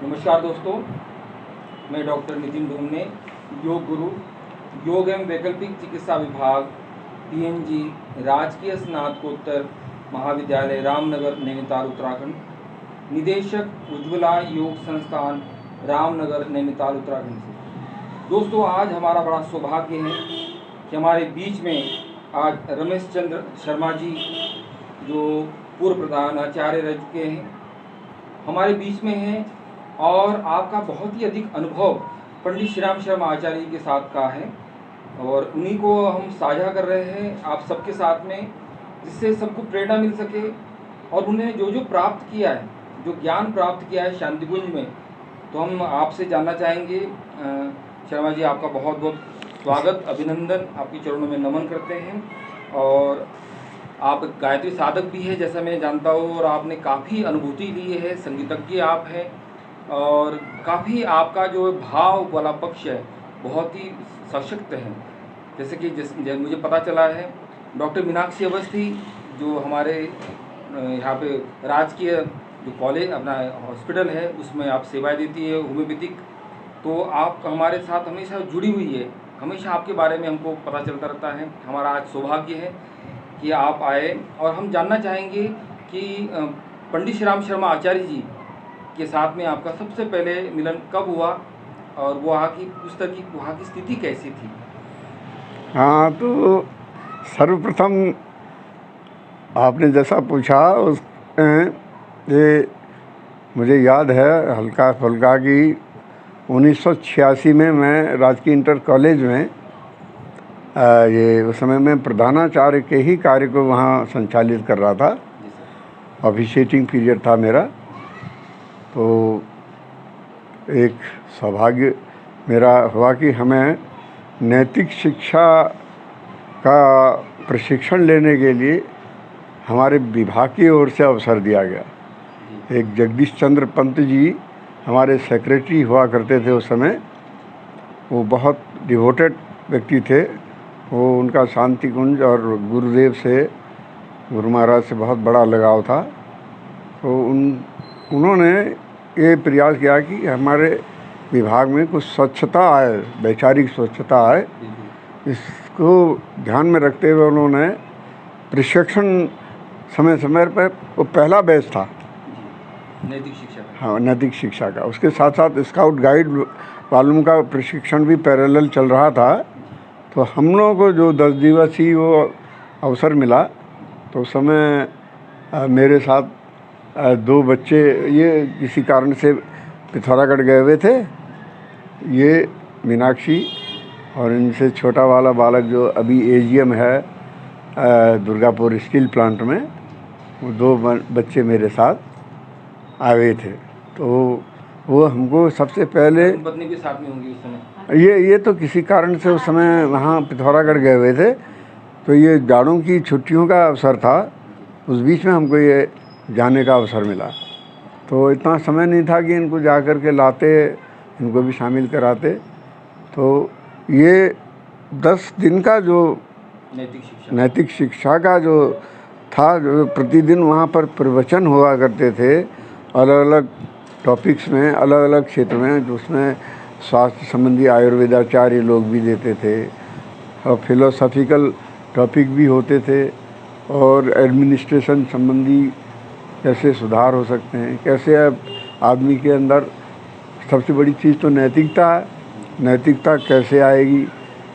नमस्कार दोस्तों, मैं डॉक्टर नितिन डोमने, योग गुरु, योग एवं वैकल्पिक चिकित्सा विभाग, PNG, राजकीय स्नातकोत्तर महाविद्यालय रामनगर नैनीताल उत्तराखंड, निदेशक उज्ज्वला योग संस्थान रामनगर नैनीताल उत्तराखंड से। दोस्तों, आज हमारा बड़ा सौभाग्य है कि हमारे बीच में आज रमेश चंद्र शर्मा जी, जो पूर्व प्रधान आचार्य रह चुके हैं, हमारे बीच में हैं और आपका बहुत ही अधिक अनुभव पंडित श्री राम शर्मा आचार्य जी के साथ का है और उन्हीं को हम साझा कर रहे हैं आप सबके साथ में, जिससे सबको प्रेरणा मिल सके और उन्हें जो जो प्राप्त किया है, जो ज्ञान प्राप्त किया है शांतिकुंज में, तो हम आपसे जानना चाहेंगे। शर्मा जी, आपका बहुत बहुत स्वागत, अभिनंदन, आपके चरणों में नमन करते हैं। और आप गायत्री साधक भी हैं जैसा मैं जानता हूँ, और आपने काफ़ी अनुभूति ली है, संगीतज्ञ आप हैं और काफ़ी आपका जो भाव वाला पक्ष है बहुत ही सशक्त है। जैसे कि मुझे पता चला है, डॉक्टर मीनाक्षी अवस्थी जो हमारे यहाँ पे राजकीय जो कॉलेज अपना हॉस्पिटल है उसमें आप सेवाएं देती है होम्योपैथिक, तो आप हमारे साथ हमेशा जुड़ी हुई है, हमेशा आपके बारे में हमको पता चलता रहता है। हमारा आज सौभाग्य है कि आप आए और हम जानना चाहेंगे कि पंडित श्री राम शर्मा आचार्य जी के साथ में आपका सबसे पहले मिलन कब हुआ और वहाँ की उस तरह की वहाँ की स्थिति कैसी थी? हाँ, तो सर्वप्रथम आपने जैसा पूछा उस ये मुझे याद है हल्का फुल्का कि 1986 में मैं राजकीय इंटर कॉलेज में ये उस समय मैं प्रधानाचार्य के ही कार्य को वहाँ संचालित कर रहा था। ऑफिशिएटिंग पीरियड था मेरा। तो एक सौभाग्य मेरा हुआ कि हमें नैतिक शिक्षा का प्रशिक्षण लेने के लिए हमारे विभाग की ओर से अवसर दिया गया। एक जगदीश चंद्र पंत जी हमारे सेक्रेटरी हुआ करते थे उस समय। वो बहुत डिवोटेड व्यक्ति थे। वो उनका शांति कुंज और गुरुदेव से, गुरु महाराज से बहुत बड़ा लगाव था। तो उन्होंने ये प्रयास किया कि हमारे विभाग में कुछ स्वच्छता आए, वैचारिक स्वच्छता आए। इसको ध्यान में रखते हुए उन्होंने प्रशिक्षण समय समय पर, वो पहला बैच था नैतिक शिक्षा का। हाँ, नैतिक शिक्षा का। उसके साथ साथ स्काउट गाइड वालों का प्रशिक्षण भी पैरेलल चल रहा था। तो हम लोगों को जो 10 दिवसीय वो अवसर मिला, तो उस समय मेरे साथ 2 बच्चे ये किसी कारण से पिथौरागढ़ गए हुए थे। ये मीनाक्षी और इनसे छोटा वाला बालक जो अभी AGM है दुर्गापुर स्टील प्लांट में, वो 2 बच्चे मेरे साथ आए हुए थे। तो वो हमको सबसे पहले, पत्नी भी साथ में होंगी उस समय? ये तो किसी कारण से उस समय वहाँ पिथौरागढ़ गए हुए थे। तो ये जाड़ों की छुट्टियों का अवसर था, उस बीच में हमको ये जाने का अवसर मिला। तो इतना समय नहीं था कि इनको जा कर के लाते, इनको भी शामिल कराते। तो ये 10 दिन का जो नैतिक शिक्षा का जो था, जो प्रतिदिन वहाँ पर प्रवचन हुआ करते थे अलग अलग टॉपिक्स में, अलग अलग क्षेत्र में, जिसमें स्वास्थ्य संबंधी आयुर्वेदाचार्य लोग भी देते थे और फिलोसॉफिकल टॉपिक भी होते थे, और एडमिनिस्ट्रेशन संबंधी कैसे सुधार हो सकते हैं, कैसे अब आदमी के अंदर सबसे बड़ी चीज़ तो नैतिकता है, नैतिकता कैसे आएगी,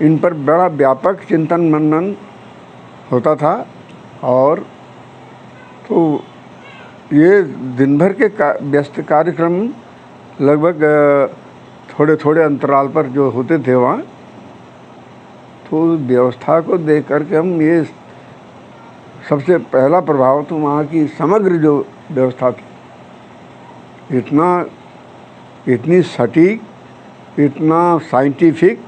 इन पर बड़ा व्यापक चिंतन मनन होता था। और तो ये दिन भर के व्यस्त कार्यक्रम लगभग थोड़े थोड़े अंतराल पर जो होते थे वहाँ, तो व्यवस्था को देख करके हम ये सबसे पहला प्रभाव तो वहाँ की समग्र जो व्यवस्था थी, इतनी सटीक, इतना साइंटिफिक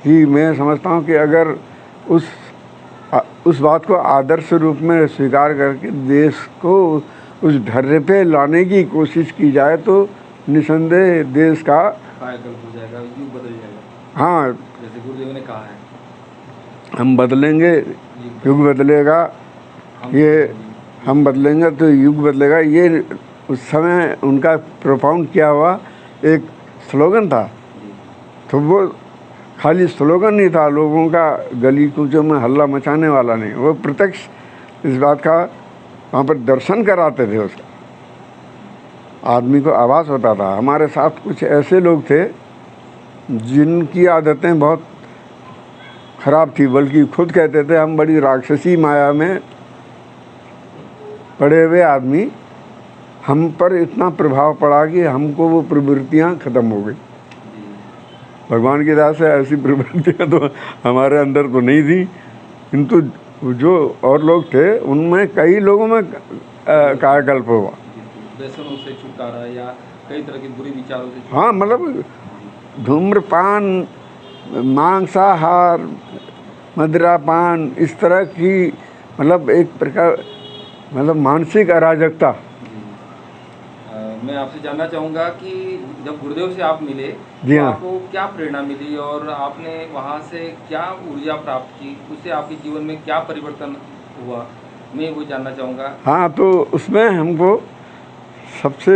कि मैं समझता हूँ कि अगर उस बात को आदर्श रूप में स्वीकार करके देश को उस ढर्रे पे लाने की कोशिश की जाए तो निसंदेह देश का कायाकल्प हो जाएगा, युग बदल जाएगा। हाँ, जैसे गुरुदेव ने कहा है, हम बदलेंगे, युग बदलेगा, ये हम बदलेंगे तो युग बदलेगा। ये उस समय उनका प्रोपाउंड किया हुआ एक स्लोगन था। तो वो खाली स्लोगन नहीं था, लोगों का गली कूचों में हल्ला मचाने वाला नहीं, वो प्रत्यक्ष इस बात का वहाँ पर दर्शन कराते थे। उसका आदमी को आभास होता था। हमारे साथ कुछ ऐसे लोग थे जिनकी आदतें बहुत खराब थी, बल्कि खुद कहते थे हम बड़ी राक्षसी माया में पड़े हुए आदमी, हम पर इतना प्रभाव पड़ा कि हमको वो प्रवृत्तियाँ ख़त्म हो गई। भगवान की दया से ऐसी प्रवृत्तियाँ तो हमारे अंदर तो नहीं थी, किंतु जो और लोग थे उनमें कई लोगों में कायाकल्प हुआ। व्यसनों से छुटकारा या कई तरह के बुरे विचारों से छुटकारा। हाँ, मतलब धूम्रपान, मांसाहार, मदिरापान, इस तरह की मतलब एक प्रकार मतलब मानसिक अराजकता। मैं आपसे जानना चाहूँगा कि जब गुरुदेव से आप मिले जी तो हाँ। आपको क्या प्रेरणा मिली और आपने वहाँ से क्या ऊर्जा प्राप्त की, उससे आपके जीवन में क्या परिवर्तन हुआ, मैं वो जानना चाहूँगा। हाँ, तो उसमें हमको सबसे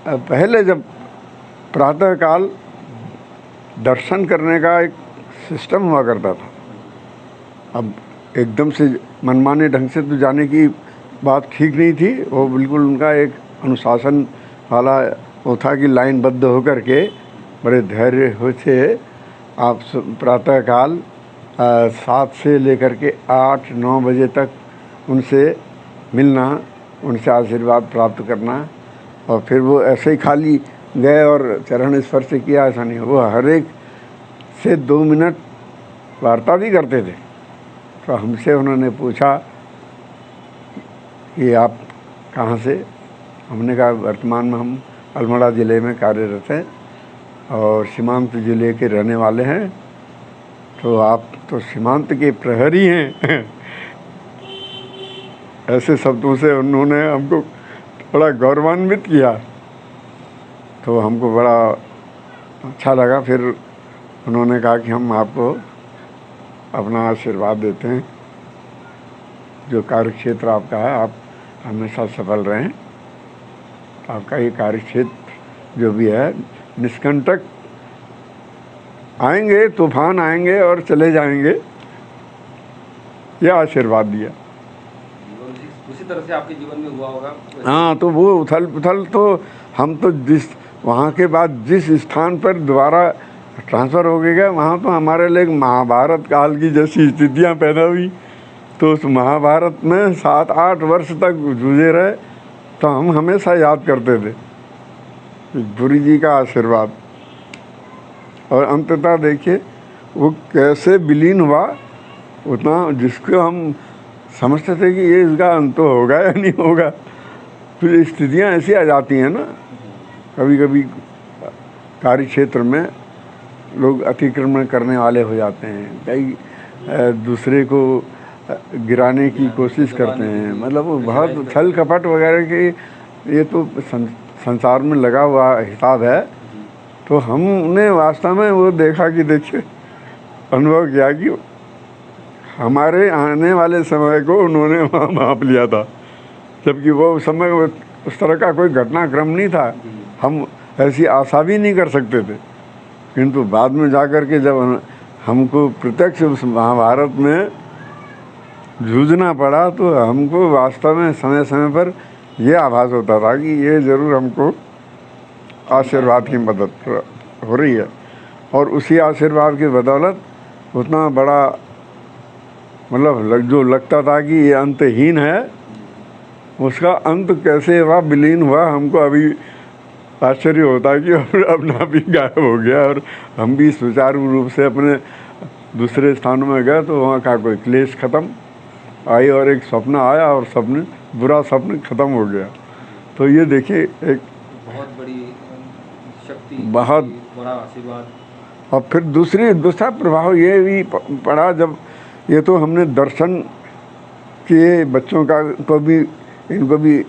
पहले जब प्रातःकाल दर्शन करने का एक सिस्टम हुआ करता था। अब एकदम से मनमाने ढंग से तो जाने की बात ठीक नहीं थी, वो बिल्कुल उनका एक अनुशासन वाला वो था कि लाइनबद्ध होकर के बड़े धैर्य से आप प्रातःकाल 7 से लेकर के 8-9 बजे तक उनसे मिलना, उनसे आशीर्वाद प्राप्त करना, और फिर वो ऐसे ही खाली गए और चरण स्पर्श किया, ऐसा नहीं। वो हर एक से 2 मिनट वार्ता भी करते थे। तो हमसे उन्होंने पूछा कि आप कहाँ से? हमने कहा वर्तमान में हम अल्मोड़ा ज़िले में कार्यरत हैं और सीमांत ज़िले के रहने वाले हैं। तो आप तो सीमांत के प्रहरी हैं। ऐसे शब्दों से उन्होंने हमको बड़ा गौरवान्वित किया। तो हमको बड़ा अच्छा लगा। फिर उन्होंने कहा कि हम आपको अपना आशीर्वाद देते हैं, जो कार्यक्षेत्र आपका है आप हमेशा सफल रहें। आपका ये कार्यक्षेत्र जो भी है निष्कंटक आएंगे, तूफान आएंगे और चले जाएंगे, यह आशीर्वाद दिया। उसी तरह से आपके जीवन में हुआ होगा। हाँ, तो वो उथल पुथल तो हम तो जिस वहाँ के बाद जिस स्थान पर दोबारा ट्रांसफ़र हो गए वहाँ तो हमारे लिए महाभारत काल की जैसी स्थितियाँ पैदा हुई। तो उस महाभारत में 7-8 वर्ष तक जूझे रहे। तो हम हमेशा याद करते थे गुरु जी का आशीर्वाद। और अंततः देखिए वो कैसे विलीन हुआ, उतना जिसको हम समझते थे कि ये इसका अंत तो होगा या नहीं होगा। तो स्थितियाँ ऐसी आ जाती हैं ना, कभी कभी कार्य क्षेत्र में लोग अतिक्रमण करने वाले हो जाते हैं, कई दूसरे को गिराने की कोशिश करते हैं। मतलब वो बहुत छल कपट वगैरह के ये तो संसार में लगा हुआ हिसाब है। तो हमने वास्तव में वो देखा कि देखिए अनुभव किया कि हमारे आने वाले समय को उन्होंने वहाँ माप लिया था, जबकि वो समय उस तरह का कोई घटनाक्रम नहीं था। हम ऐसी आशा भी नहीं कर सकते थे। किंतु बाद में जाकर के जब हमको प्रत्यक्ष उस महाभारत में जूझना पड़ा तो हमको वास्तव में समय समय पर यह आभास होता था कि ये ज़रूर हमको आशीर्वाद की मदद हो रही है। और उसी आशीर्वाद की बदौलत उतना बड़ा मतलब जो लगता था कि ये अंतहीन है, उसका अंत कैसे हुआ, विलीन हुआ, हमको अभी आश्चर्य होता है कि अपना भी गायब हो गया और हम भी सुचारू रूप से अपने दूसरे स्थानों में गए। तो वहाँ का कोई क्लेश ख़त्म आई और एक स्वप्न आया और स्वप्न बुरा स्वप्न ख़त्म हो गया। तो ये देखिए एक बहुत बड़ी शक्ति, बहुत बड़ा आशीर्वाद। और फिर दूसरा प्रभाव ये भी पड़ा, जब ये तो हमने दर्शन किए बच्चों का को भी, इनको भी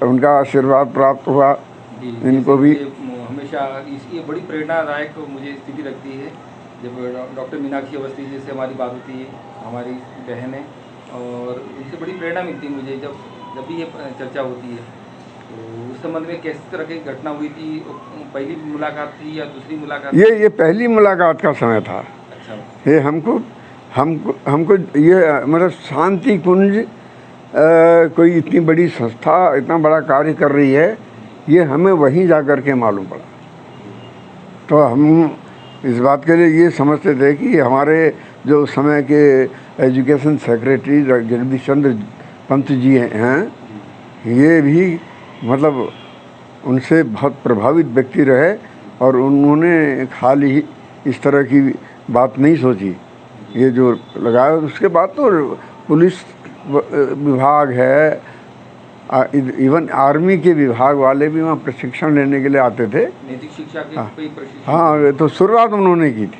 उनका आशीर्वाद प्राप्त हुआ, इनको भी हमेशा ये बड़ी प्रेरणादायक मुझे स्थिति लगती है जब डॉक्टर मीनाक्षी अवस्थी जी से हमारी बात होती है, हमारी बहन है, और उनसे बड़ी प्रेरणा मिलती है मुझे जब भी ये चर्चा होती है। तो उस संबंध में किस तरह की घटना हुई थी? पहली मुलाकात थी या दूसरी मुलाकात? ये पहली मुलाकात का समय था। अच्छा। ये हमको हमको हमको ये मतलब शांति कुंज कोई इतनी बड़ी संस्था इतना बड़ा कार्य कर रही है, ये हमें वहीं जा कर के मालूम पड़ा। तो हम इस बात के लिए ये समझते थे कि हमारे जो उस समय के एजुकेशन सेक्रेटरी जगदीश चंद्र पंत जी हैं, ये भी मतलब उनसे बहुत प्रभावित व्यक्ति रहे और उन्होंने खाली ही इस तरह की बात नहीं सोची। ये जो लगाया, उसके बाद तो पुलिस विभाग है, इवन आर्मी के विभाग वाले भी वहाँ प्रशिक्षण लेने के लिए आते थे। नैतिक शिक्षा के हाँ, कोई प्रशिक्षण? हाँ, तो शुरुआत उन्होंने की थी।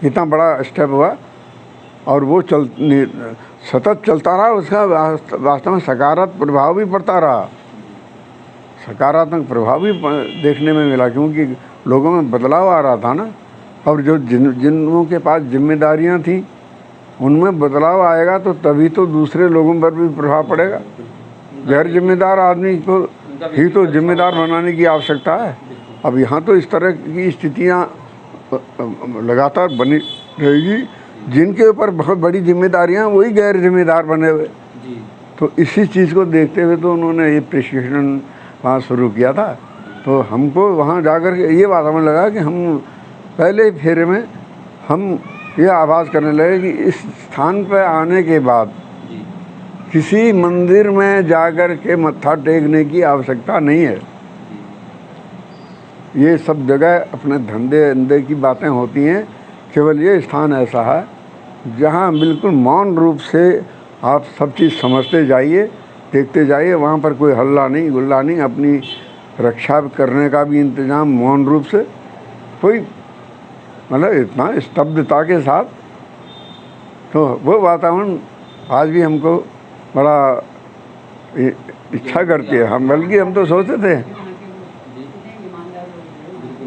इतना बड़ा स्टेप हुआ और वो सतत चलता रहा। उसका वास्तव में सकारात्मक प्रभाव भी पड़ता रहा, सकारात्मक प्रभाव भी देखने में मिला, क्योंकि लोगों में बदलाव आ रहा था ना। और जो जिनों के पास जिम्मेदारियां थी उनमें बदलाव आएगा तो तभी तो दूसरे लोगों पर भी प्रभाव पड़ेगा। गैर जिम्मेदार आदमी को ही तो जिम्मेदार बनाने की आवश्यकता है। अब यहाँ तो इस तरह की स्थितियाँ लगातार बनी रहेगी। जिनके ऊपर बहुत बड़ी जिम्मेदारियाँ, वही गैर जिम्मेदार बने हुए। तो इसी चीज़ को देखते हुए तो उन्होंने ये प्रशिक्षण वहाँ शुरू किया था। तो हमको वहाँ जाकर के ये बात हमें लगा कि हम पहले फेरे में हम ये आवाज़ करने लगे कि इस स्थान पर आने के बाद किसी मंदिर में जाकर के मत्था टेकने की आवश्यकता नहीं है। ये सब जगह अपने धंधे की बातें होती हैं। केवल ये स्थान ऐसा है जहाँ बिल्कुल मौन रूप से आप सब चीज़ समझते जाइए, देखते जाइए। वहाँ पर कोई हल्ला नहीं गुल्ला नहीं, अपनी रक्षा करने का भी इंतज़ाम मौन रूप से, कोई मतलब इतना स्तब्धता के साथ। तो वो वातावरण आज भी हमको बड़ा इच्छा करती है। हम बल्कि हम तो सोचते थे बिल्कुल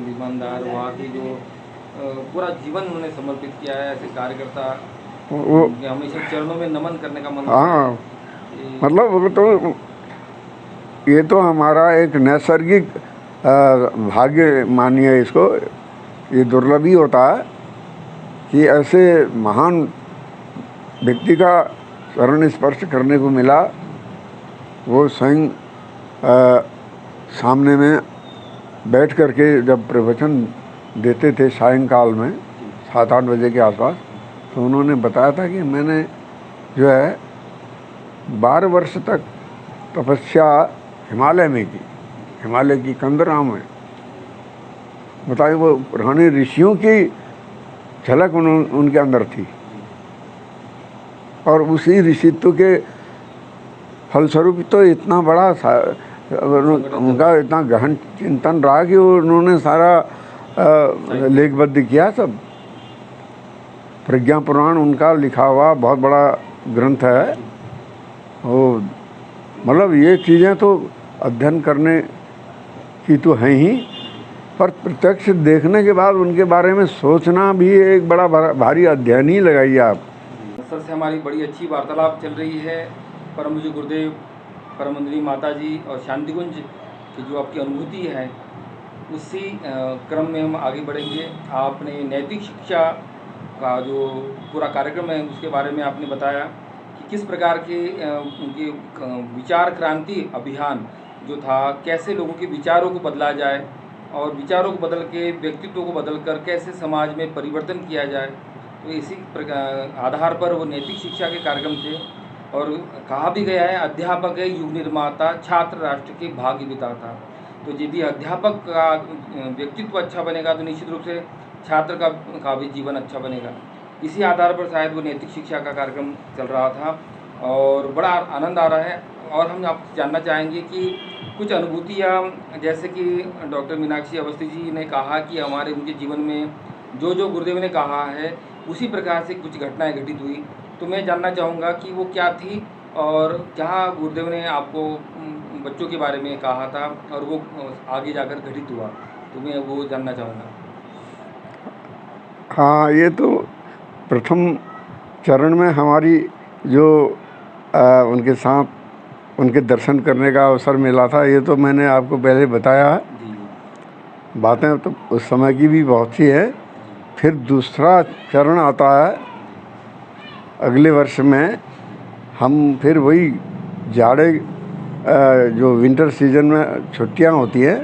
ईमानदार, वहाँ की जो पूरा जीवन उन्होंने समर्पित किया है, ऐसे कार्यकर्ता वो हमेशा चरणों में नमन करने का मन। हाँ, मतलब वो तो ये तो हमारा एक नैसर्गिक भाग्य मानिए इसको। ये दुर्लभ ही होता है कि ऐसे महान व्यक्ति का चरण स्पर्श करने को मिला। वो स्वयं सामने में बैठ कर के जब प्रवचन देते थे सायंकाल में 7-8 बजे के आसपास, तो उन्होंने बताया था कि मैंने जो है 12 वर्ष तक तपस्या हिमालय में की, हिमालय की कंदरा में। बताइए, वो पुराने ऋषियों की झलक उनके अंदर थी और उसी ऋषित्व के फलस्वरूप तो इतना बड़ा उनका इतना गहन चिंतन रहा कि उन्होंने सारा लेखबद्ध किया। सब प्रज्ञा पुराण उनका लिखा हुआ बहुत बड़ा ग्रंथ है। वो मतलब ये चीज़ें तो अध्ययन करने की तो हैं ही, पर प्रत्यक्ष देखने के बाद उनके बारे में सोचना भी एक बड़ा भारी अध्ययन ही लगाइए आप। सर से हमारी बड़ी अच्छी वार्तालाप चल रही है। परम पूज्य गुरुदेव, परम वंदनीय माता जी और शांतिकुंज की जो आपकी अनुभूति है, उसी क्रम में हम आगे बढ़ेंगे। आपने नैतिक शिक्षा का जो पूरा कार्यक्रम है उसके बारे में आपने बताया कि किस प्रकार के उनके विचार क्रांति अभियान जो था, कैसे लोगों के विचारों को बदला जाए और विचारों को बदल के व्यक्तित्व को बदल कर कैसे समाज में परिवर्तन किया जाए। तो इसी आधार पर वो नैतिक शिक्षा के कार्यक्रम थे। और कहा भी गया है, अध्यापक है युग निर्माता, छात्र राष्ट्र के भाग्य विधाता। तो यदि अध्यापक का व्यक्तित्व अच्छा बनेगा तो निश्चित रूप से छात्र का भी जीवन अच्छा बनेगा। इसी आधार पर शायद वो नैतिक शिक्षा का कार्यक्रम चल रहा था और बड़ा आनंद आ रहा है। और हम आपसे जानना चाहेंगे कि कुछ अनुभूतियाँ, जैसे कि डॉक्टर मीनाक्षी अवस्थी जी ने कहा कि हमारे उनके जीवन में जो गुरुदेव ने कहा है उसी प्रकार से कुछ घटनाएं घटित हुई। तो मैं जानना चाहूँगा कि वो क्या थी और क्या गुरुदेव ने आपको बच्चों के बारे में कहा था और वो आगे जाकर घटित हुआ, तो मैं वो जानना चाहूँगा। हाँ, ये तो प्रथम चरण में हमारी जो उनके साथ उनके दर्शन करने का अवसर मिला था। ये तो मैंने आपको पहले बताया है। जी बातें तो उस समय की भी बहुत सी है। फिर दूसरा चरण आता है अगले वर्ष में। हम फिर वही जाड़े जो विंटर सीजन में छुट्टियां होती हैं,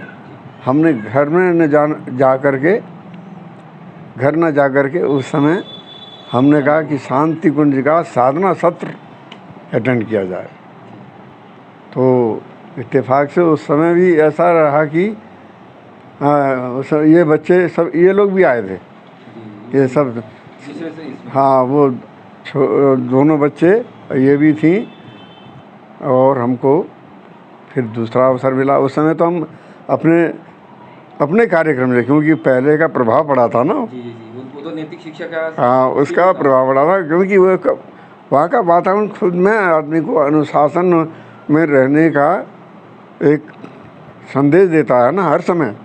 हमने घर में न जा कर के घर न जा कर के उस समय हमने कहा कि शांति कुंज का साधना सत्र अटेंड किया जाए। तो इत्तेफाक से उस समय भी ऐसा रहा कि ये बच्चे सब, ये लोग भी आए थे, ये सब। दूसरे से इसमें हाँ, वो दोनों बच्चे, ये भी थी। और हमको फिर दूसरा अवसर मिला। उस समय तो हम अपने कार्यक्रम से, क्योंकि पहले का प्रभाव पड़ा था ना। जी वो तो नैतिक शिक्षा का हाँ, उसका प्रभाव पड़ा था, क्योंकि वो वहाँ का वातावरण खुद में आदमी को अनुशासन में रहने का एक संदेश देता है ना। हर समय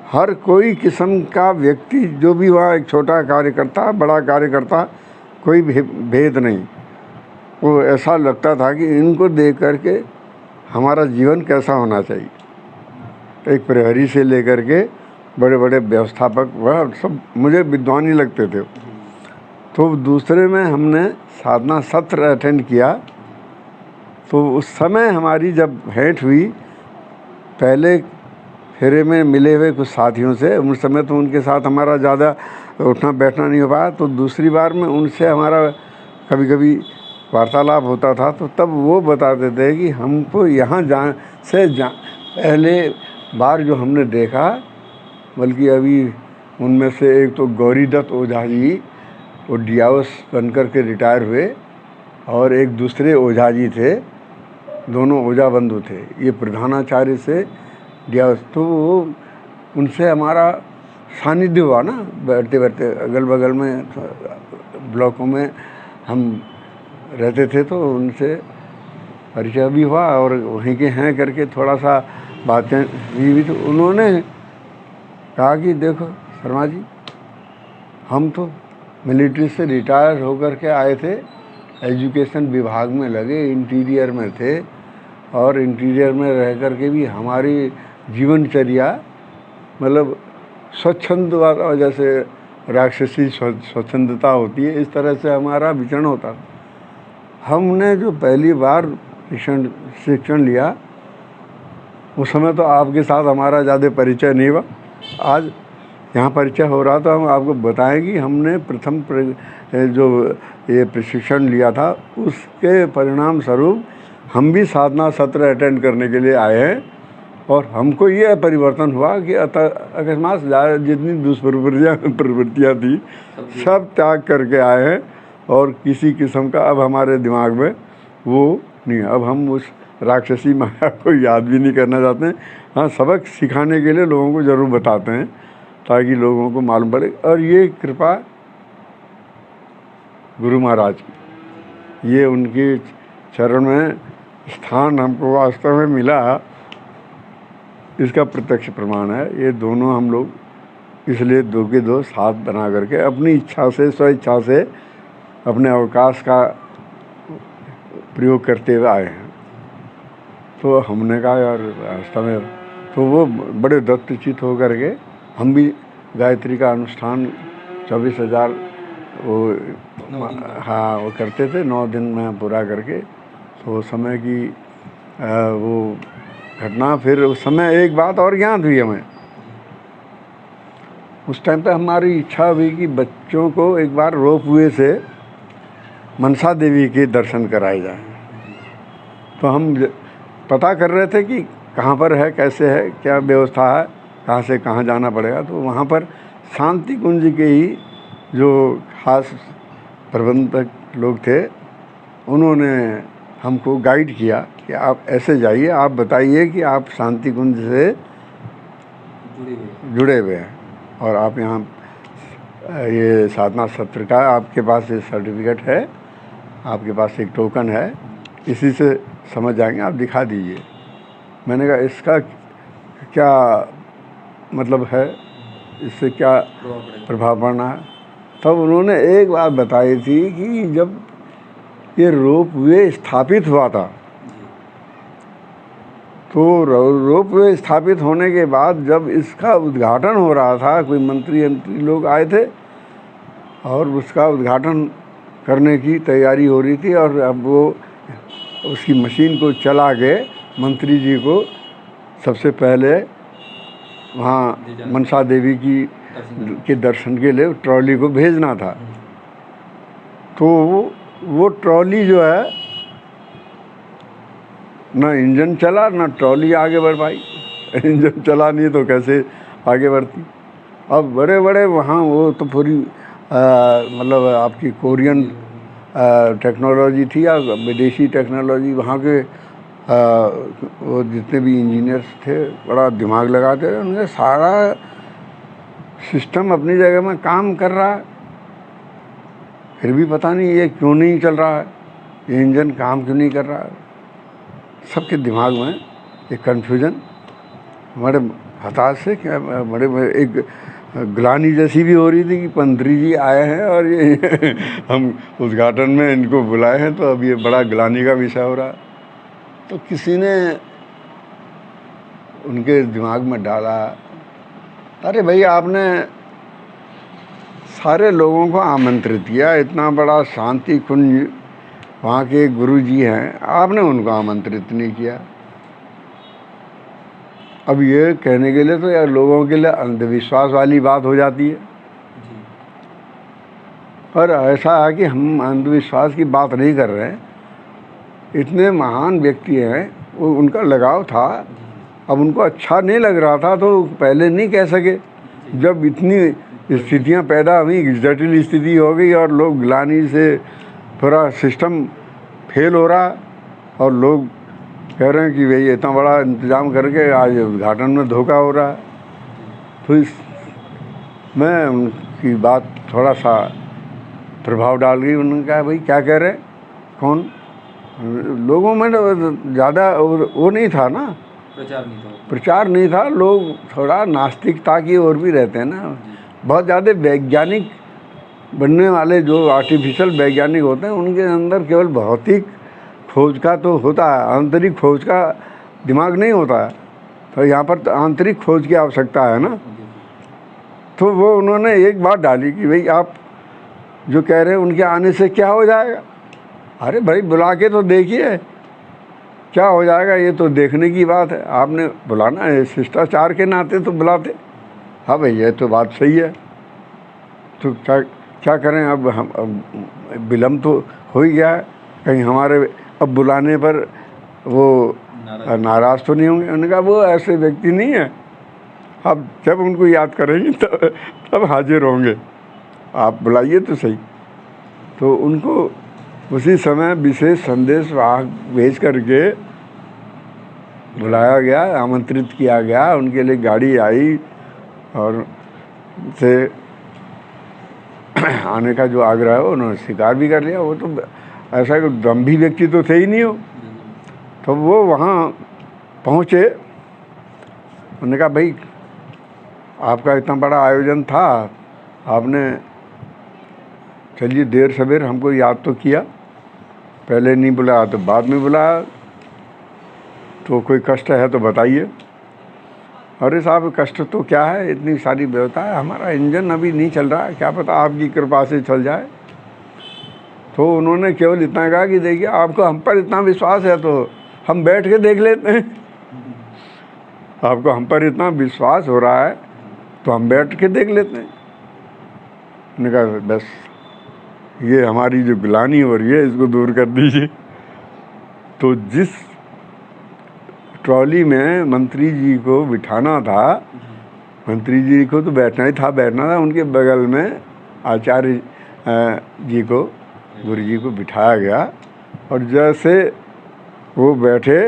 हर कोई किस्म का व्यक्ति, जो भी वहाँ, एक छोटा कार्यकर्ता, बड़ा कार्यकर्ता, कोई भेद नहीं। वो ऐसा लगता था कि इनको देख करके हमारा जीवन कैसा होना चाहिए। एक प्रहरी से लेकर के बड़े बड़े व्यवस्थापक, वह सब मुझे विद्वान ही लगते थे। तो दूसरे में हमने साधना सत्र अटेंड किया। तो उस समय हमारी जब भेंट हुई, पहले फेरे में मिले हुए कुछ साथियों से, उस समय तो उनके साथ हमारा ज़्यादा उठना बैठना नहीं हो पाया। तो दूसरी बार में उनसे हमारा कभी कभी वार्तालाप होता था। तो तब वो बताते थे कि हमको यहाँ पहले बार जो हमने देखा, बल्कि अभी उनमें से एक तो गौरीदत्त ओझा जी, वो डियावस बनकर के रिटायर हुए, और एक दूसरे ओझा जी थे, दोनों ओझा बंधु थे। ये प्रधानाचार्य से डियावस, तो उनसे हमारा सानिध्य हुआ ना। बैठते बैठते अगल बगल में ब्लॉकों में हम रहते थे, तो उनसे परिचय भी हुआ, और वहीं के हैं करके थोड़ा सा बातें भी। तो उन्होंने कहा कि देखो शर्मा जी, हम तो मिलिट्री से रिटायर होकर के आए थे, एजुकेशन विभाग में लगे, इंटीरियर में थे, और इंटीरियर में रह कर के भी हमारी जीवनचर्या मतलब स्वच्छंद वाला, जैसे राक्षसी स्वच्छंदता होती है, इस तरह से हमारा विचरण होता। हमने जो पहली बार शिक्षण लिया, उस समय तो आपके साथ हमारा ज़्यादा परिचय नहीं हुआ। आज यहाँ परिचय हो रहा, तो हम आपको बताएं कि हमने प्रथम जो ये प्रशिक्षण लिया था, उसके परिणाम स्वरूप हम भी साधना सत्र अटेंड करने के लिए आए हैं। और हमको ये परिवर्तन हुआ कि अकस्मात जितनी दुष्प्रवृत्तियाँ थी, सब त्याग करके आए हैं, और किसी किस्म का अब हमारे दिमाग में वो नहीं। अब हम उस राक्षसी माया को याद भी नहीं करना चाहते हैं। हाँ, सबक सिखाने के लिए लोगों को ज़रूर बताते हैं, ताकि लोगों को मालूम पड़े। और ये कृपा गुरु महाराज की, ये उनके चरण में स्थान हमको वास्तव में मिला, इसका प्रत्यक्ष प्रमाण है। ये दोनों हम लोग इसलिए दो के दो साथ बना करके अपनी इच्छा से, स्व इच्छा से, अपने अवकाश का प्रयोग करते हुए आए हैं। तो हमने कहा यार वास्तव में, तो वो बड़े दत्तचित होकर के हम भी गायत्री का अनुष्ठान 24,000 वो, हाँ, वो करते थे 9 दिन में पूरा करके। तो समय की वो घटना, फिर उस समय एक बात और ज्ञात हुई हमें। उस टाइम पे हमारी इच्छा हुई कि बच्चों को एक बार रोपवे से मनसा देवी के दर्शन कराए जाए। तो हम पता कर रहे थे कि कहाँ पर है, कैसे है, क्या व्यवस्था है, कहाँ से कहाँ जाना पड़ेगा। तो वहाँ पर शांति कुंज के ही जो खास प्रबंधक लोग थे, उन्होंने हमको गाइड किया कि आप ऐसे जाइए, आप बताइए कि आप शांति कुंज से जुड़े हुए हैं, और आप यहाँ ये साधना सत्र का आपके पास ये सर्टिफिकेट है, आपके पास एक टोकन है, इसी से समझ जाएंगे, आप दिखा दीजिए। मैंने कहा इसका क्या मतलब है, इससे क्या प्रभाव पड़ना है। तब उन्होंने एक बात बताई थी कि जब ये रोपवे स्थापित हुआ था, तो रोपवे स्थापित होने के बाद जब इसका उद्घाटन हो रहा था, कोई मंत्री लोग आए थे और उसका उद्घाटन करने की तैयारी हो रही थी, और अब वो उसकी मशीन को चला के मंत्री जी को सबसे पहले वहाँ मनसा देवी के दर्शन के लिए ट्रॉली को भेजना था। तो वो ट्रॉली जो है, ना इंजन चला ना ट्रॉली आगे बढ़ पाई। इंजन चला नहीं तो कैसे आगे बढ़ती। अब बड़े बड़े वहाँ वो तो पूरी मतलब आपकी कोरियन टेक्नोलॉजी थी या विदेशी टेक्नोलॉजी, वहाँ के वो जितने भी इंजीनियर्स थे बड़ा दिमाग लगाते थे। उनके सारा सिस्टम अपनी जगह में काम कर रहा है, फिर भी पता नहीं ये क्यों नहीं चल रहा है, ये इंजन काम क्यों नहीं कर रहा है। सबके दिमाग में एक कन्फ्यूजन, बड़े हताश से क्या, बड़े एक ग्लानि जैसी भी हो रही थी कि मंत्री जी आए हैं और ये हम उद्घाटन में इनको बुलाए हैं, तो अब ये बड़ा ग्लानि का विषय हो रहा है। तो किसी ने उनके दिमाग में डाला, अरे भाई आपने सारे लोगों को आमंत्रित किया, इतना बड़ा शांति कुंज वहाँ के गुरु जी हैं, आपने उनको आमंत्रित नहीं किया। अब ये कहने के लिए तो यार लोगों के लिए अंधविश्वास वाली बात हो जाती है। पर ऐसा है कि हम अंधविश्वास की बात नहीं कर रहे हैं। इतने महान व्यक्ति हैं, वो उनका लगाव था, अब उनको अच्छा नहीं लग रहा था तो पहले नहीं कह सके। जब इतनी स्थितियां पैदा हुई, जटिल स्थिति हो गई और लोग ग्लानि से पूरा सिस्टम फेल हो रहा और लोग कह रहे हैं कि भाई इतना बड़ा इंतज़ाम करके आज उद्घाटन में धोखा हो रहा है, तो इस मैं उनकी बात थोड़ा सा प्रभाव डाल गई। उन्होंने कहा भाई क्या कह रहे हैं, कौन? लोगों में ज़्यादा वो नहीं था ना, प्रचार नहीं था। लोग थोड़ा नास्तिकता की ओर भी रहते हैं ना। बहुत ज़्यादा वैज्ञानिक बनने वाले जो आर्टिफिशियल वैज्ञानिक होते हैं, उनके अंदर केवल भौतिक खोज का तो होता है, आंतरिक खोज का दिमाग नहीं होता है। तो यहाँ पर तो आंतरिक खोज की आवश्यकता है ना। तो वो उन्होंने एक बात डाली कि भाई आप जो कह रहे हैं उनके आने से क्या हो जाएगा। अरे भाई बुला के तो देखिए क्या हो जाएगा, ये तो देखने की बात है। आपने बुलाना है, शिष्टाचार के नाते तो बुलाते। हाँ भाई ये तो बात सही है, तो क्या करें। अब हम विलम्ब तो हो ही गया है, कहीं हमारे अब बुलाने पर वो नाराज़ तो नहीं होंगे। उन्होंने कहा वो ऐसे व्यक्ति नहीं है, अब जब उनको याद करेंगे तब हाजिर होंगे, आप बुलाइए तो सही। तो उनको उसी समय विशेष संदेश वाहक भेज करके बुलाया गया, आमंत्रित किया गया। उनके लिए गाड़ी आई और से आने का जो आग्रह है उन्होंने स्वीकार भी कर लिया। वो तो ऐसा कोई दम्भी व्यक्ति तो थे ही नहीं हो। तो वो वहाँ पहुँचे, उन्होंने कहा भाई आपका इतना बड़ा आयोजन था, आपने चलिए देर सवेर हमको याद तो किया, पहले नहीं बुलाया तो बाद में बुलाया, तो कोई कष्ट है तो बताइए। अरे साहब कष्ट तो क्या है, इतनी सारी व्यवस्था है, हमारा इंजन अभी नहीं चल रहा है, क्या पता आपकी कृपा से चल जाए। तो उन्होंने केवल इतना कहा कि देखिए आपको हम पर इतना विश्वास है तो हम बैठ के देख लेते हैं। आपको हम पर इतना विश्वास हो रहा है तो हम बैठ के देख लेते हैं। मैंने कहा बस ये हमारी जो ग्लानि हो रही है इसको दूर कर दीजिए। तो जिस ट्रॉली में मंत्री जी को बिठाना था, मंत्री जी को तो बैठना था, उनके बगल में आचार्य जी को, गुरु जी को बिठाया गया। और जैसे वो बैठे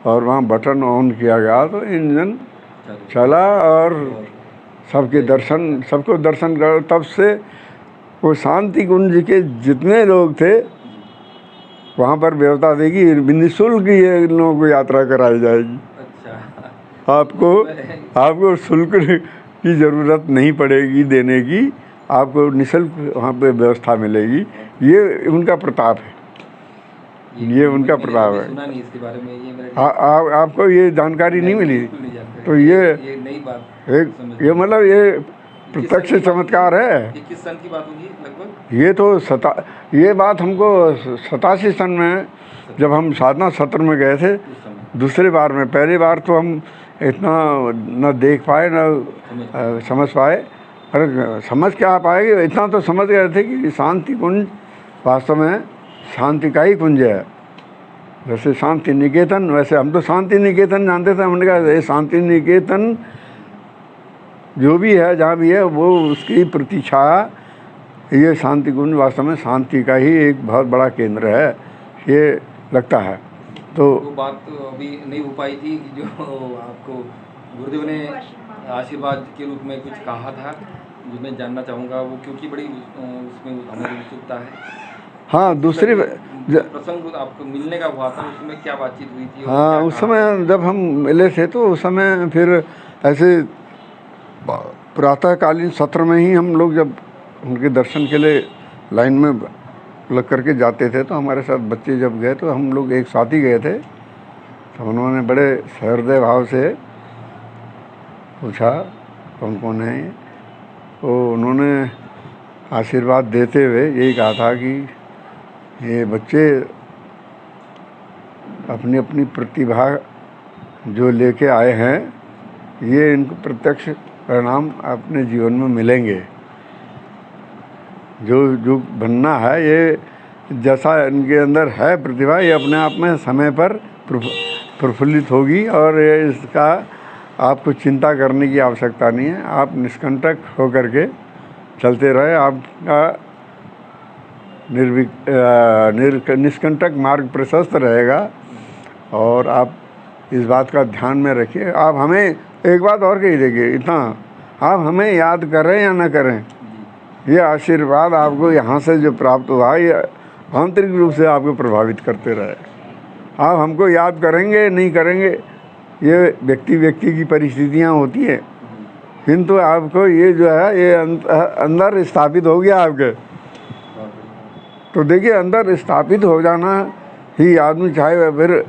और वहाँ बटन ऑन किया गया तो इंजन चला और सबको दर्शन कर। तब से वो शांति कुंज के जितने लोग थे वहाँ पर व्यवस्था देगी, निःशुल्क ये इन लोगों को यात्रा कराई जाएगी। अच्छा। आपको शुल्क की ज़रूरत नहीं पड़ेगी देने की, आपको निःशुल्क वहाँ पे व्यवस्था मिलेगी। ये उनका प्रताप है। ये उनका प्रताप है। सुना नहीं इसके बारे में, ये मेरे आपको ये जानकारी नहीं मिली? बिल्कुल नहीं जानकारी। तो ये नई बात एक समझ ये मतलब ये प्रत्यक्ष किस सन की बात चमत्कार है। ये किस सन की बात होगी लगभग? ये तो ये बात हमको 87 सन में जब हम साधना सत्र में गए थे, उस समय दूसरी बार में। पहली बार तो हम इतना न देख पाए न समझ पाए, पर समझ क्या पाएंगे, इतना तो समझ गए थे कि शांति कुंज वास्तव में शांति का ही कुंज है। जैसे शांति निकेतन, वैसे हम तो शांति निकेतन जानते थे। हमने कहा ये शांति निकेतन जो भी है, जहाँ भी है, वो उसकी प्रतिछाया, ये शांति कुंज वास्तव में शांति का ही एक बहुत बड़ा केंद्र है, ये लगता है। तो वो बात तो अभी नहीं हो पाई थी कि जो आपको गुरुदेव ने आशीर्वाद के रूप में कुछ कहा था, जो मैं जानना चाहूँगा वो, क्योंकि बड़ी उसमें हमें उत्सुकता है। हाँ, दूसरी प्रसंग आपको मिलने का हुआ था, उसमें क्या बातचीत हुई थी? हाँ, उस समय जब हम मिले थे तो उस समय फिर ऐसे प्रातःकालीन सत्र में ही हम लोग जब उनके दर्शन के लिए लाइन में लग करके जाते थे, तो हमारे साथ बच्चे जब गए तो हम लोग एक साथ ही गए थे। तो उन्होंने बड़े सहृदय भाव से पूछा कौन कौन है ये। तो उन्होंने आशीर्वाद देते हुए यही कहा था कि ये बच्चे अपनी अपनी प्रतिभा जो लेके आए हैं, ये इनको प्रत्यक्ष परिणाम अपने जीवन में मिलेंगे। जो बनना है, ये जैसा इनके अंदर है प्रतिभा, ये अपने आप में समय पर प्रफुल्लित होगी। और ये इसका आपको चिंता करने की आवश्यकता नहीं है। आप निष्कंटक होकर के चलते रहे, आपका निष्कंटक मार्ग प्रशस्त रहेगा। और आप इस बात का ध्यान में रखिए। आप हमें एक बात और कही देखिए, इतना आप हमें याद करें या न करें, ये आशीर्वाद आपको यहाँ से जो प्राप्त हुआ, ये आंतरिक रूप से आपको प्रभावित करते रहे। आप हमको याद करेंगे नहीं करेंगे, ये व्यक्ति की परिस्थितियाँ होती हैं, किंतु आपको ये जो है ये अंदर स्थापित हो गया आपके। तो देखिए, अंदर स्थापित हो जाना ही आदमी, चाहे फिर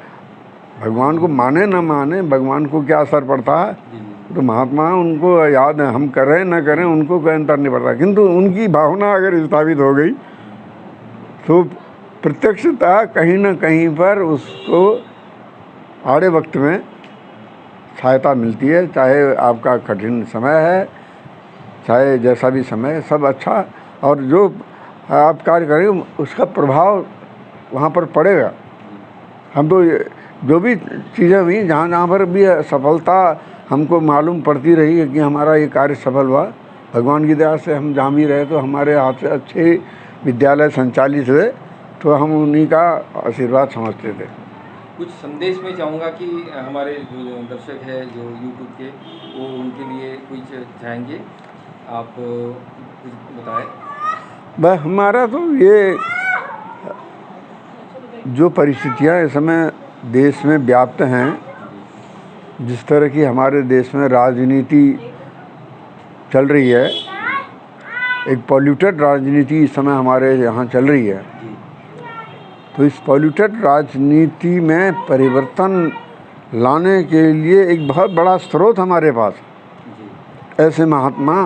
भगवान को माने न माने, भगवान को क्या असर पड़ता है। तो महात्मा उनको याद है, हम करें न करें उनको कोई अंतर नहीं पड़ता, किंतु उनकी भावना अगर स्थापित हो गई तो प्रत्यक्षता कहीं न कहीं पर उसको आड़े वक्त में सहायता मिलती है। चाहे आपका कठिन समय है, चाहे जैसा भी समय है, सब अच्छा, और जो आप कार्य करेंगे उसका प्रभाव वहाँ पर पड़ेगा। हम तो जो भी चीज़ें हुई, जहाँ पर भी सफलता हमको मालूम पड़ती रही है कि हमारा ये कार्य सफल हुआ, भगवान की दया से हम जहाँ भी रहे तो हमारे हाथ से अच्छे विद्यालय संचालित हुए, तो हम उन्हीं का आशीर्वाद समझते थे। कुछ संदेश में चाहूँगा कि हमारे जो दर्शक है जो यूट्यूब के, वो उनके लिए कुछ चाहेंगे, आप कुछ बताएं। बस हमारा तो ये जो परिस्थितियाँ इस समय देश में व्याप्त हैं, जिस तरह की हमारे देश में राजनीति चल रही है, एक पॉल्यूटेड राजनीति इस समय हमारे यहाँ चल रही है। तो इस पॉल्यूटेड राजनीति में परिवर्तन लाने के लिए एक बहुत बड़ा स्रोत हमारे पास, ऐसे महात्मा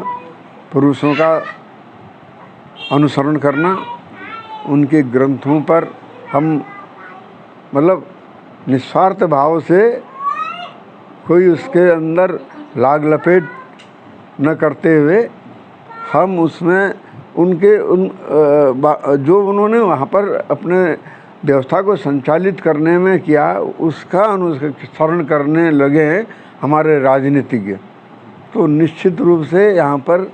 पुरुषों का अनुसरण करना, उनके ग्रंथों पर हम मतलब निस्वार्थ भाव से कोई उसके अंदर लाग लपेट न करते हुए, हम उसमें उनके जो उन्होंने वहाँ पर अपने व्यवस्था को संचालित करने में किया, उसका अनुसरण करने लगे हमारे राजनीतिज्ञ। तो निश्चित रूप से यहाँ पर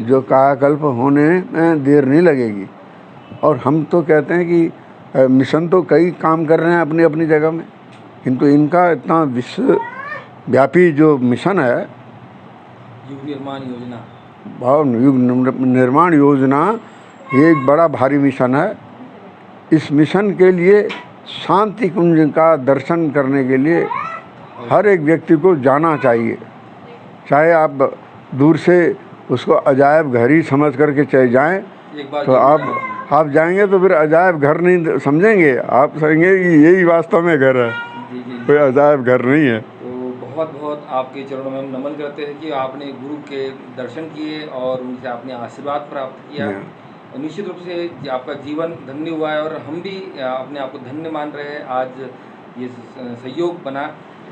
जो कायाकल्प होने में देर नहीं लगेगी। और हम तो कहते हैं कि मिशन तो कई काम कर रहे हैं अपनी अपनी जगह में, किंतु इनका इतना विश्वव्यापी जो मिशन है, युग निर्माण योजना, युग निर्माण योजना, ये एक बड़ा भारी मिशन है। इस मिशन के लिए शांति कुंज का दर्शन करने के लिए हर एक व्यक्ति को जाना चाहिए। चाहे आप दूर से उसको अजायब घर ही समझ करके चले जाएं, एक बार तो आप आप जाएंगे तो फिर अजायब घर नहीं समझेंगे, आप समझेंगे कि यही वास्तव में घर है, जी जी। कोई अजायब घर नहीं है। तो बहुत बहुत आपके चरणों में हम नमन करते हैं कि आपने गुरु के दर्शन किए और उनसे आपने आशीर्वाद प्राप्त किया। जी। और निश्चित रूप से आपका जीवन धन्य हुआ है और हम भी अपने आप को धन्य मान रहे हैं। आज ये सहयोग बना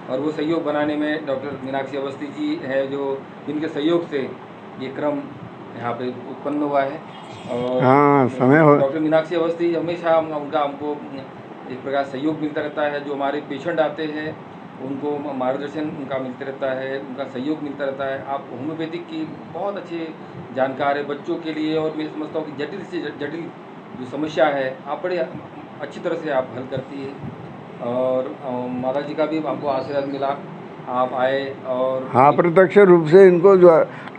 और वो सहयोग बनाने में डॉक्टर मीनाक्षी अवस्थी जी है जो जिनके सहयोग से ये क्रम यहाँ पे उत्पन्न हुआ है। और हाँ, समय हो डॉक्टर मीनाक्षी अवस्थी हमेशा उनका हमको एक प्रकार सहयोग मिलता रहता है। जो हमारे पेशेंट आते हैं उनको मार्गदर्शन उनका मिलता रहता है, उनका सहयोग मिलता रहता है। आप होम्योपैथिक की बहुत अच्छे जानकार है बच्चों के लिए और मैं समझता हूँ कि जटिल से जटिल जो समस्या है आप बड़े अच्छी तरह से आप हल करती है। और माता जी का भी हमको आशीर्वाद मिला, आप आए और हाँ, प्रत्यक्ष रूप से इनको जो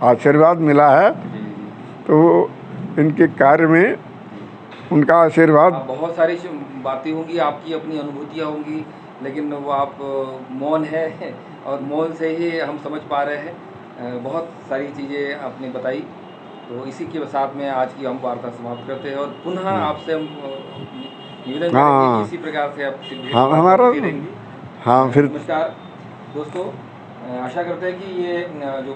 आशीर्वाद मिला है जी जी। तो इनके कार्य में उनका आशीर्वाद। बहुत सारी बातें होंगी, आपकी अपनी अनुभूतियाँ होंगी, लेकिन वो आप मौन है और मौन से ही हम समझ पा रहे हैं। बहुत सारी चीज़ें आपने बताई, तो इसी के साथ में आज की हम वार्ता समाप्त करते हैं और पुनः आपसे हम निवेदन करेंगे कि इसी प्रकार से आप हाँ, हमारा रहेंगी। हाँ फिर नमस्कार दोस्तों, आशा करते हैं कि ये जो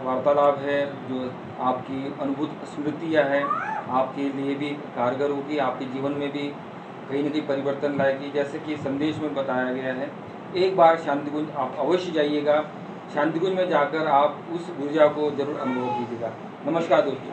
वार्तालाप है, जो आपकी अनुभूत स्मृतियाँ हैं, आपके लिए भी कारगर होगी, आपके जीवन में भी कहीं न कहीं परिवर्तन लाएगी। जैसे कि संदेश में बताया गया है, एक बार शांतिकुंज आप अवश्य जाइएगा। शांतिकुंज में जाकर आप उस ऊर्जा को ज़रूर अनुभव कीजिएगा। नमस्कार दोस्तों।